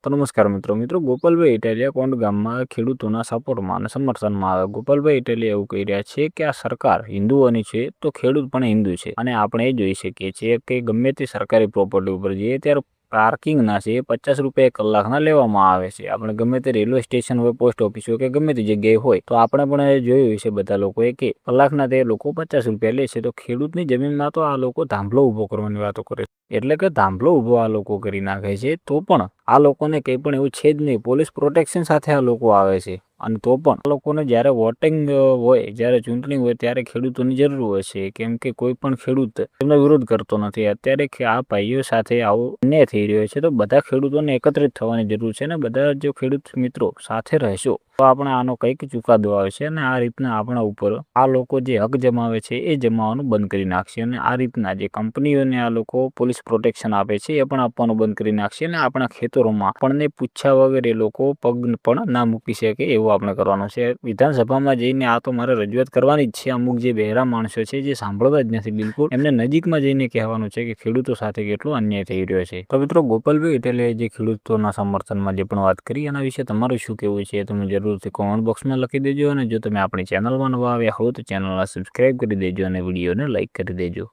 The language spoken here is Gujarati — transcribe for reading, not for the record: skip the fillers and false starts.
તો નમસ્કાર મિત્રો ગોપાલભાઈ ઇટાલિયા કોંડ ગામમાં ખેડૂતોના સપોર્ટમાં અને સમર્થનમાં આવે ગોપાલભાઈ ઇટાલિયા એવું કહી રહ્યા છે કે આ સરકાર હિન્દુઓની છે તો ખેડૂત પણ હિન્દુ છે અને આપણે એ જોઈ શકીએ છીએ કે ગમે તે સરકારી પ્રોપર્ટી ઉપર જઈએ ત્યારે પાર્કિંગના છે 50 રૂપિયા કલાકના લેવામાં આવે છે। આપણે ગમે તે રેલવે સ્ટેશન હોય, પોસ્ટ ઓફિસ હોય કે ગમે તે જગ્યાએ હોય તો આપણે પણ જોયું છે બધા લોકોએ કે કલાકના તે લોકો 50 રૂપિયા લે છે। તો ખેડૂતની જમીનમાં તો આ લોકો ધાંભલો ઊભો કરવાની વાતો કરે છે, એટલે કે ધાંભલો ઊભો આ લોકો કરી નાખે છે। તો પણ આ લોકોને કંઈ પણ એવું છે જ નહીં, પોલીસ પ્રોટેક્શન સાથે આ લોકો આવે છે અને તો પણ આ લોકોને જ્યારે વોટિંગ હોય, જ્યારે ચૂંટણી હોય ત્યારે ખેડૂતોની જરૂર હોય છે, કેમ કે કોઈ પણ ખેડૂત એમનો વિરોધ કરતો નથી। અત્યારે આ ભાઈઓ સાથે આવો અન્યાય થઈ રહ્યો છે તો બધા ખેડૂતોને એકત્રિત થવાની જરૂર છે ને બધા જો ખેડૂત મિત્રો સાથે રહેશો તો આપણે આનો કંઈક ચુકાદો આવે છે અને આ રીતના આપણા ઉપર આ લોકો જે હક જમાવે છે એ જમાવવાનું બંધ કરી નાખશે અને આ રીતના જે કંપનીઓને આ લોકો પોલીસ પ્રોટેક્શન આપે છે એ પણ આપવાનું બંધ કરી નાખશે અને આપણા ખેતરોમાં આપણને પૂછ્યા વગર એ લોકો પગ પણ ના મૂકી શકે એવું આપણે કરવાનું છે। વિધાનસભામાં જઈને આ તો મારે રજૂઆત કરવાની જ છે। અમુક જે બહેરા માણસો છે જે સાંભળતા જ નથી બિલકુલ, એમને નજીકમાં જઈને કહેવાનું છે કે ખેડૂતો સાથે કેટલો અન્યાય થઈ રહ્યો છે। તો મિત્રો ગોપાલભાઈ ઇટાલિયાએ જે ખેડૂતોના સમર્થનમાં જે પણ વાત કરી એના વિશે તમારું શું કહેવું છે તમે જરૂરથી કોમેન્ટ બોક્સમાં લખી દેજો અને જો તમે આપણી ચેનલમાં નવા આવ્યા હો તો ચેનલને સબસ્ક્રાઈબ કરી દેજો અને વિડીયોને લાઇક કરી દેજો।